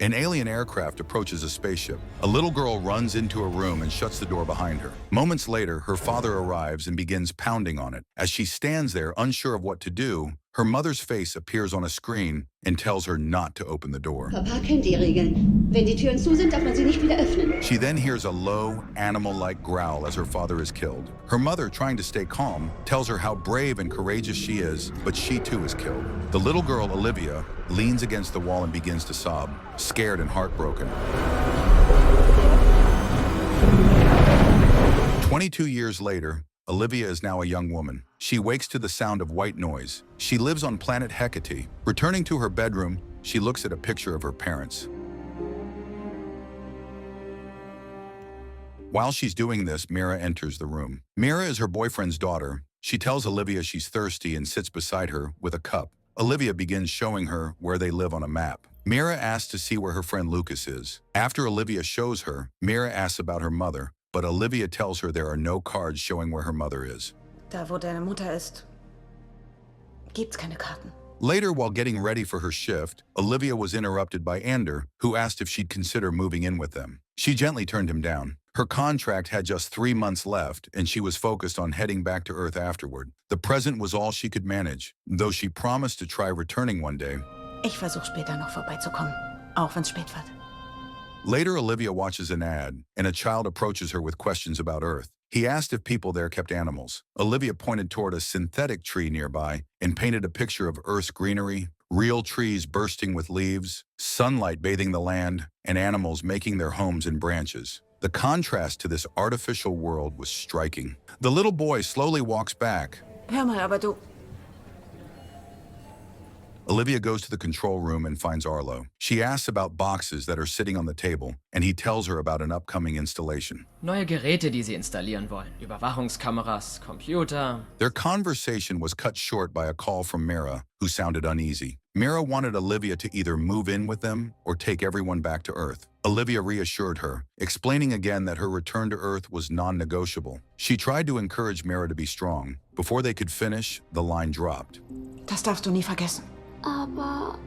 An alien aircraft approaches a spaceship. A little girl runs into a room and shuts the door behind her. Moments later, her father arrives and begins pounding on it. As she stands there, unsure of what to do, her mother's face appears on a screen and tells her not to open the door. Papa kennt die Regeln. Wenn die Türen zu sind, darf man sie nicht wieder öffnen. She then hears a low, animal-like growl as her father is killed. Her mother, trying to stay calm, tells her how brave and courageous she is, but she too is killed. The little girl, Olivia, leans against the wall and begins to sob, scared and heartbroken. 22 years later, Olivia is now a young woman. She wakes to the sound of white noise. She lives on planet Hecate. Returning to her bedroom, she looks at a picture of her parents. While she's doing this, Mira enters the room. Mira is her boyfriend's daughter. She tells Olivia she's thirsty and sits beside her with a cup. Olivia begins showing her where they live on a map. Mira asks to see where her friend Lucas is. After Olivia shows her, Mira asks about her mother, but Olivia tells her there are no cards showing where her mother is. Da, wo deine Mutter ist, gibt's keine Karten. Later, while getting ready for her shift, Olivia was interrupted by Ander, who asked if she'd consider moving in with them. She gently turned him down. Her contract had just 3 months left, and she was focused on heading back to Earth afterward. The present was all she could manage, though she promised to try returning one day. Ich versuch später noch vorbeizukommen, auch wenn's spät wird. Later, Olivia watches an ad, and a child approaches her with questions about Earth. He asked if people there kept animals. Olivia pointed toward a synthetic tree nearby and painted a picture of Earth's greenery, real trees bursting with leaves, sunlight bathing the land, and animals making their homes in branches. The contrast to this artificial world was striking. The little boy slowly walks back. Hör mal, aber du... Olivia goes to the control room and finds Arlo. She asks about boxes that are sitting on the table, and he tells her about an upcoming installation. Neue Geräte, die sie installieren wollen. Überwachungskameras, Computer. Their conversation was cut short by a call from Mira, who sounded uneasy. Mira wanted Olivia to either move in with them or take everyone back to Earth. Olivia reassured her, explaining again that her return to Earth was non-negotiable. She tried to encourage Mira to be strong. Before they could finish, the line dropped. Das darfst du nie vergessen. Aber...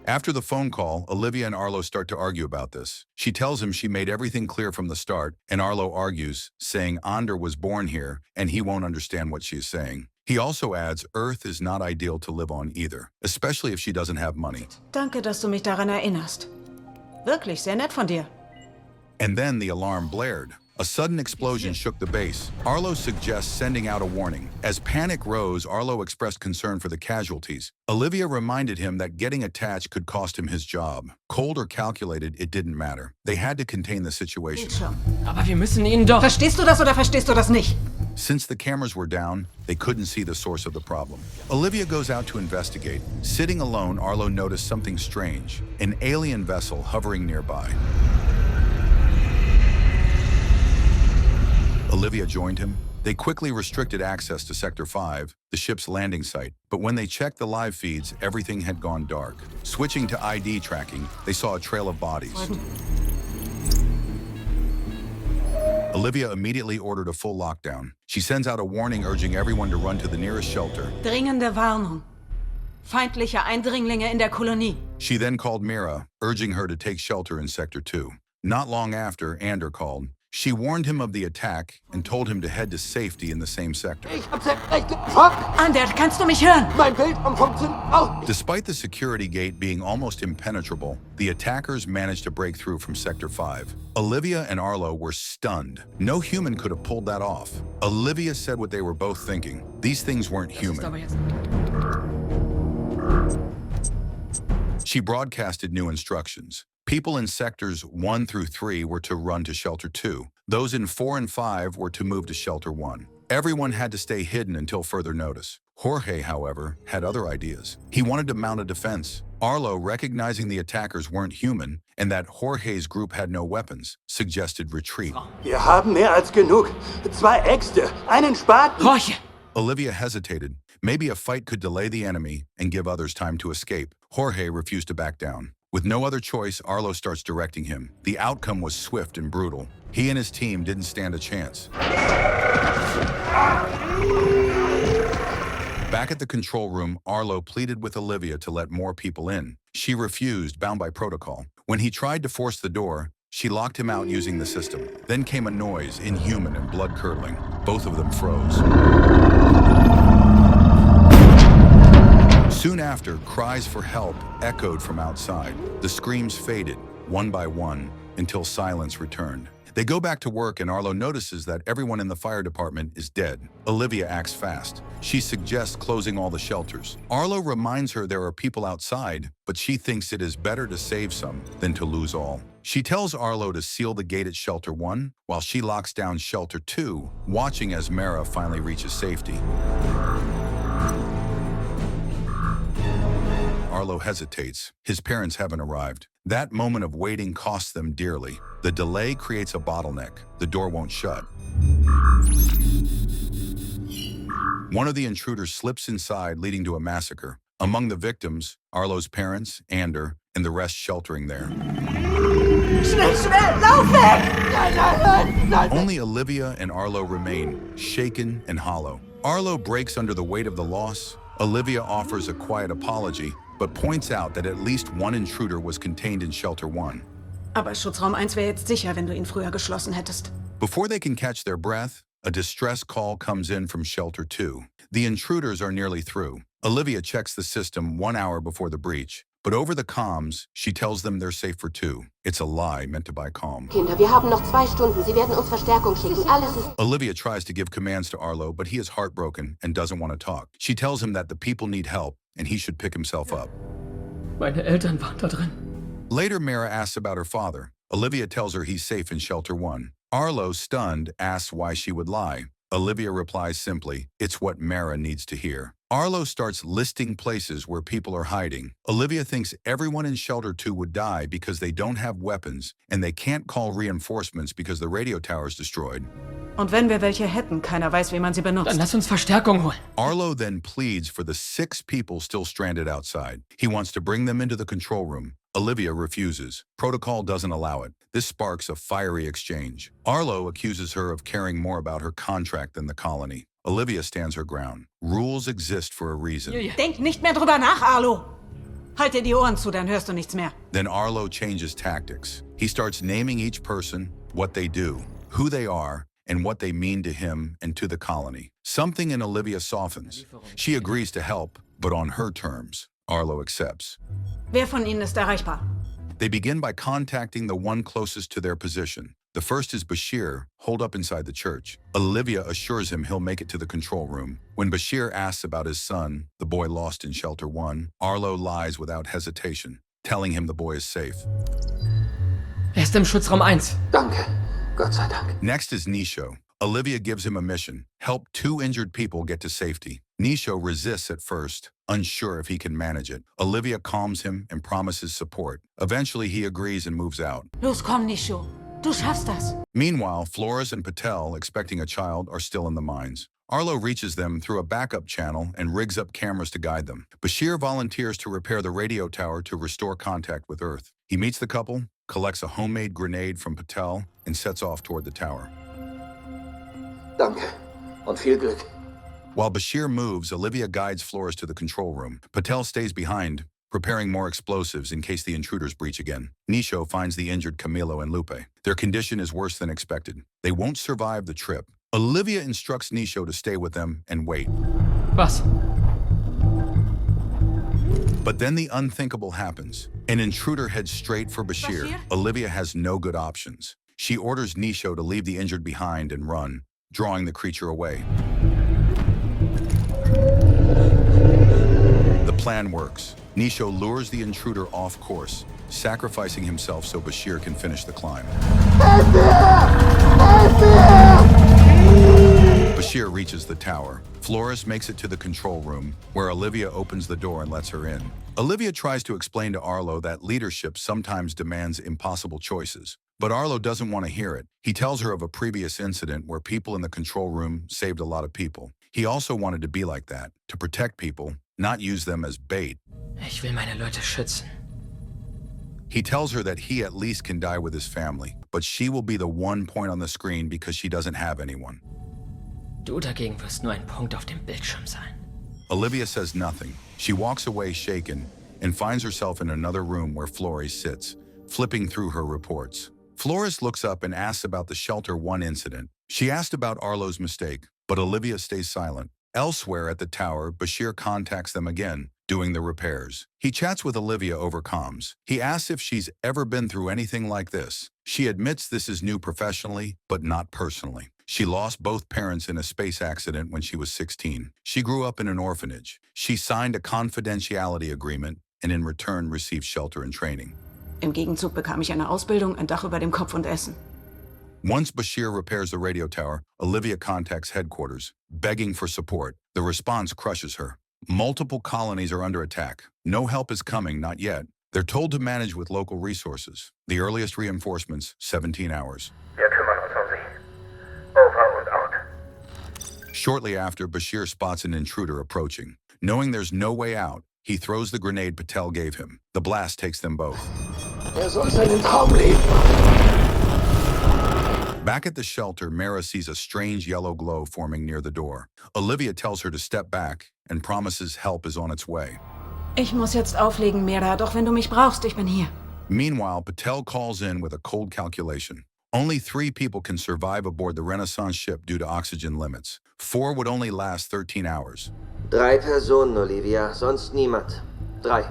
After the phone call, Olivia and Arlo start to argue about this. She tells him she made everything clear from the start, and Arlo argues, saying Ander was born here and he won't understand what she is saying. He also adds Earth is not ideal to live on either, especially if she doesn't have money. Danke, dass du mich daran erinnerst. Wirklich sehr nett von dir. And then the alarm blared. A sudden explosion shook the base. Arlo suggests sending out a warning. As panic rose, Arlo expressed concern for the casualties. Olivia reminded him that getting attached could cost him his job. Cold or calculated, it didn't matter. They had to contain the situation. Aber wir müssen ihn doch... Verstehst du das oder verstehst du das nicht? Since the cameras were down, they couldn't see the source of the problem. Olivia goes out to investigate. Sitting alone, Arlo noticed something strange, an alien vessel hovering nearby. Olivia joined him. They quickly restricted access to Sector 5, the ship's landing site, but when they checked the live feeds, everything had gone dark. Switching to ID tracking, they saw a trail of bodies. Olivia immediately ordered a full lockdown. She sends out a warning urging everyone to run to the nearest shelter. Dringende Warnung. Feindliche Eindringlinge in der Kolonie. She then called Mira, urging her to take shelter in Sector 2. Not long after, Ander called. She warned him of the attack and told him to head to safety in the same sector. Ich hab's ja gleich gefuckt! Ander, kannst du mich hören? Mein Bildschirm funktioniert auch! Despite the security gate being almost impenetrable, the attackers managed to break through from Sector 5. Olivia and Arlo were stunned. No human could have pulled that off. Olivia said what they were both thinking. These things weren't human. She broadcasted new instructions. People in sectors 1 through 3 were to run to Shelter 2. Those in 4 and 5 were to move to Shelter 1. Everyone had to stay hidden until further notice. Jorge, however, had other ideas. He wanted to mount a defense. Arlo, recognizing the attackers weren't human and that Jorge's group had no weapons, suggested retreat. Wir haben mehr als genug. 2 Äxte, einen Spaten. Jorge! Olivia hesitated. Maybe a fight could delay the enemy and give others time to escape. Jorge refused to back down. With no other choice, Arlo starts directing him. The outcome was swift and brutal. He and his team didn't stand a chance. Back at the control room, Arlo pleaded with Olivia to let more people in. She refused, bound by protocol. When he tried to force the door, she locked him out using the system. Then came a noise, inhuman and blood-curdling. Both of them froze. Soon after, cries for help echoed from outside. The screams faded, one by one, until silence returned. They go back to work and Arlo notices that everyone in the fire department is dead. Olivia acts fast. She suggests closing all the shelters. Arlo reminds her there are people outside, but she thinks it is better to save some than to lose all. She tells Arlo to seal the gate at Shelter 1 while she locks down Shelter 2, watching as Mara finally reaches safety. Arlo hesitates. His parents haven't arrived. That moment of waiting costs them dearly. The delay creates a bottleneck. The door won't shut. One of the intruders slips inside, leading to a massacre. Among the victims, Arlo's parents, Ander, and the rest sheltering there. Schnell, schnell, lauf weg! Nein, nein, nein, nein! Only Olivia and Arlo remain, shaken and hollow. Arlo breaks under the weight of the loss. Olivia offers a quiet apology, but points out that at least one intruder was contained in Shelter 1. Aber Schutzraum 1 wäre jetzt sicher, wenn du ihn früher geschlossen hättest. Before they can catch their breath, a distress call comes in from Shelter 2. The intruders are nearly through. Olivia checks the system 1 hour before the breach, but over the comms, she tells them they're safe for 2. It's a lie meant to buy calm. Kinder, wir haben noch 2 Stunden. Sie werden uns Verstärkung schicken. Alles ist... Olivia tries to give commands to Arlo, but he is heartbroken and doesn't want to talk. She tells him that the people need help and he should pick himself up. Meine Eltern waren da drin. Later, Mara asks about her father. Olivia tells her he's safe in Shelter 1. Arlo, stunned, asks why she would lie. Olivia replies simply, it's what Mara needs to hear. Arlo starts listing places where people are hiding. Olivia thinks everyone in Shelter 2 would die because they don't have weapons and they can't call reinforcements because the radio tower is destroyed. Und wenn wir welche hätten, keiner weiß, wie man sie Dann benutzt. lass uns Verstärkung holen. Arlo then pleads for the 6 people still stranded outside. He wants to bring them into the control room. Olivia refuses. Protocol doesn't allow it. This sparks a fiery exchange. Arlo accuses her of caring more about her contract than the colony. Olivia stands her ground. Rules exist for a reason. Denk nicht mehr drüber nach, Arlo! Halt dir die Ohren zu, dann hörst du nichts mehr. Then Arlo changes tactics. He starts naming each person, what they do, who they are, and what they mean to him and to the colony. Something in Olivia softens. She agrees to help, but on her terms. Arlo accepts. Wer von ihnen ist erreichbar? They begin by contacting the one closest to their position. The first is Bashir, holed up inside the church. Olivia assures him he'll make it to the control room. When Bashir asks about his son, the boy lost in Shelter 1, Arlo lies without hesitation, telling him the boy is safe. Ist im Schutzraum 1. Danke, Gott sei Dank. Next is Nisho. Olivia gives him a mission, help 2 injured people get to safety. Nisho resists at first, unsure if he can manage it. Olivia calms him and promises support. Eventually, he agrees and moves out. Los, komm, Nisho. Du schaffst das. Meanwhile, Flores and Patel, expecting a child, are still in the mines. Arlo reaches them through a backup channel and rigs up cameras to guide them. Bashir volunteers to repair the radio tower to restore contact with Earth. He meets the couple, collects a homemade grenade from Patel, and sets off toward the tower. Danke und viel Glück. While Bashir moves, Olivia guides Flores to the control room. Patel stays behind, preparing more explosives in case the intruders breach again. Nisho finds the injured Camilo and Lupe. Their condition is worse than expected. They won't survive the trip. Olivia instructs Nisho to stay with them and wait. Was? But then the unthinkable happens. An intruder heads straight for Bashir. Bashir? Olivia has no good options. She orders Nisho to leave the injured behind and run, drawing the creature away. The plan works. Nisho lures the intruder off course, sacrificing himself so Bashir can finish the climb. Bashir reaches the tower. Flores makes it to the control room, where Olivia opens the door and lets her in. Olivia tries to explain to Arlo that leadership sometimes demands impossible choices. But Arlo doesn't want to hear it. He tells her of a previous incident where people in the control room saved a lot of people. He also wanted to be like that, to protect people, not use them as bait. Ich will meine Leute schützen. He tells her that he at least can die with his family, but she will be the one point on the screen because she doesn't have anyone. Du dagegen wirst nur ein Punkt auf dem Bildschirm sein. Olivia says nothing. She walks away shaken and finds herself in another room where Flores sits, flipping through her reports. Flores looks up and asks about the Shelter 1 incident. She asked about Arlo's mistake, but Olivia stays silent. Elsewhere at the tower, Bashir contacts them again, doing the repairs. He chats with Olivia over comms. He asks if she's ever been through anything like this. She admits this is new professionally, but not personally. She lost both parents in a space accident when she was 16. She grew up in an orphanage. She signed a confidentiality agreement and in return received shelter and training. Im Gegenzug bekam ich eine Ausbildung, ein Dach über dem Kopf und Essen. Once Bashir repairs the radio tower, Olivia contacts headquarters, begging for support. The response crushes her. Multiple colonies are under attack. No help is coming, not yet. They're told to manage with local resources. The earliest reinforcements, 17 hours. Wir kümmern uns um Sie. Over und out. Shortly after, Bashir spots an intruder approaching. Knowing there's no way out, he throws the grenade Patel gave him. The blast takes them both. Soll seinen Traum leben. Back at the shelter, Mara sees a strange yellow glow forming near the door. Olivia tells her to step back and promises help is on its way. Ich muss jetzt auflegen, Mira, doch wenn du mich brauchst, ich bin hier. Meanwhile, Patel calls in with a cold calculation. Only 3 people can survive aboard the Renaissance ship due to oxygen limits. 4 would only last 13 hours. 3 Personen, Olivia, sonst niemand. 3.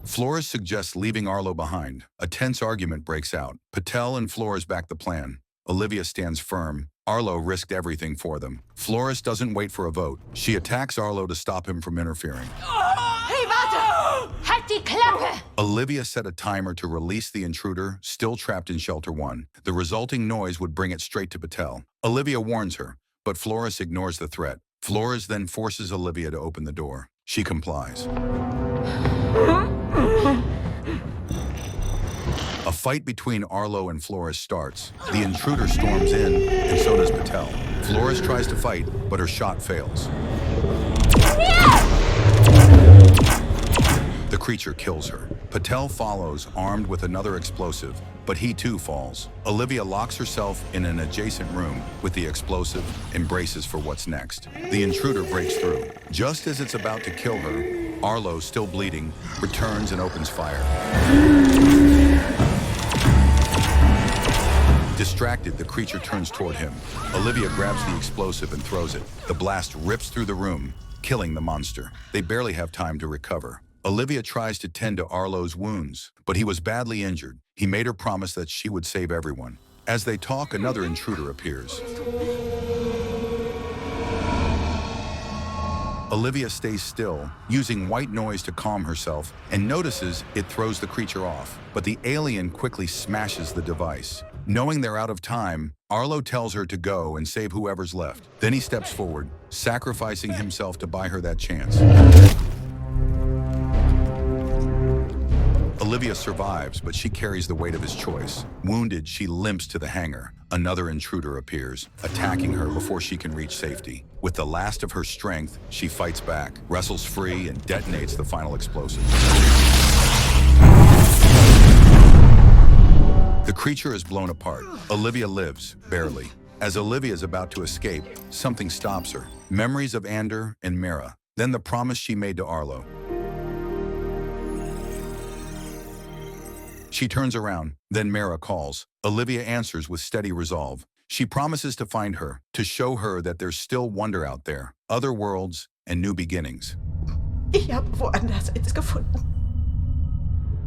Flores suggests leaving Arlo behind. A tense argument breaks out. Patel and Flores back the plan. Olivia stands firm. Arlo risked everything for them. Flores doesn't wait for a vote. She attacks Arlo to stop him from interfering. Hey, warte! Halt die Klappe! Olivia set a timer to release the intruder, still trapped in Shelter 1. The resulting noise would bring it straight to Patel. Olivia warns her, but Flores ignores the threat. Flores then forces Olivia to open the door. She complies. A fight between Arlo and Flores starts. The intruder storms in, and so does Patel. Flores tries to fight, but her shot fails. The creature kills her. Patel follows, armed with another explosive, but he too falls. Olivia locks herself in an adjacent room with the explosive and braces for what's next. The intruder breaks through. Just as it's about to kill her, Arlo, still bleeding, returns and opens fire. Distracted, the creature turns toward him. Olivia grabs the explosive and throws it. The blast rips through the room, killing the monster. They barely have time to recover. Olivia tries to tend to Arlo's wounds, but he was badly injured. He made her promise that she would save everyone. As they talk, another intruder appears. Olivia stays still, using white noise to calm herself, and notices it throws the creature off. But the alien quickly smashes the device. Knowing they're out of time, Arlo tells her to go and save whoever's left. Then he steps forward, sacrificing himself to buy her that chance. Olivia survives, but she carries the weight of his choice. Wounded, she limps to the hangar. Another intruder appears, attacking her before she can reach safety. With the last of her strength, she fights back, wrestles free, and detonates the final explosive. The creature is blown apart. Olivia lives, barely. As Olivia is about to escape, something stops her. Memories of Ander and Mira, then the promise she made to Arlo. She turns around, then Mara calls. Olivia answers with steady resolve. She promises to find her, to show her that there's still wonder out there, other worlds and new beginnings. Ich habe woanders eins gefunden.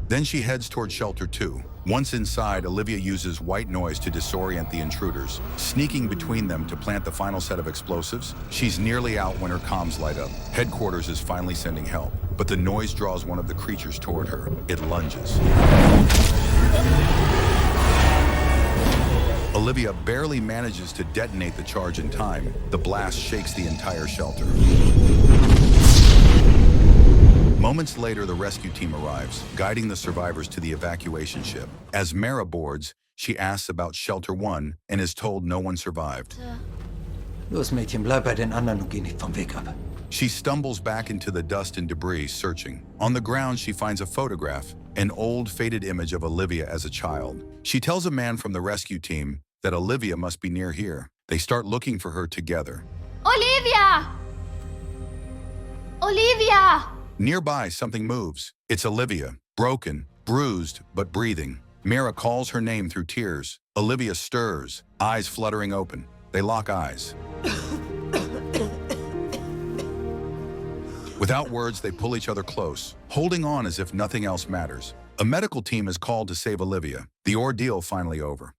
Then she heads toward Shelter 2. Once inside, Olivia uses white noise to disorient the intruders, sneaking between them to plant the final set of explosives. She's nearly out when her comms light up. Headquarters is finally sending help, but the noise draws one of the creatures toward her. It lunges. Olivia barely manages to detonate the charge in time. The blast shakes the entire shelter. Moments later, the rescue team arrives, guiding the survivors to the evacuation ship. As Mara boards, she asks about Shelter 1 and is told no one survived. Los, Mädchen, bleib bei den anderen und geh nicht vom Weg ab. She stumbles back into the dust and debris, searching. On the ground, she finds a photograph, an old, faded image of Olivia as a child. She tells a man from the rescue team that Olivia must be near here. They start looking for her together. Olivia! Olivia! Nearby, something moves. It's Olivia, broken, bruised, but breathing. Mira calls her name through tears. Olivia stirs, eyes fluttering open. They lock eyes. Without words, they pull each other close, holding on as if nothing else matters. A medical team is called to save Olivia. The ordeal finally over.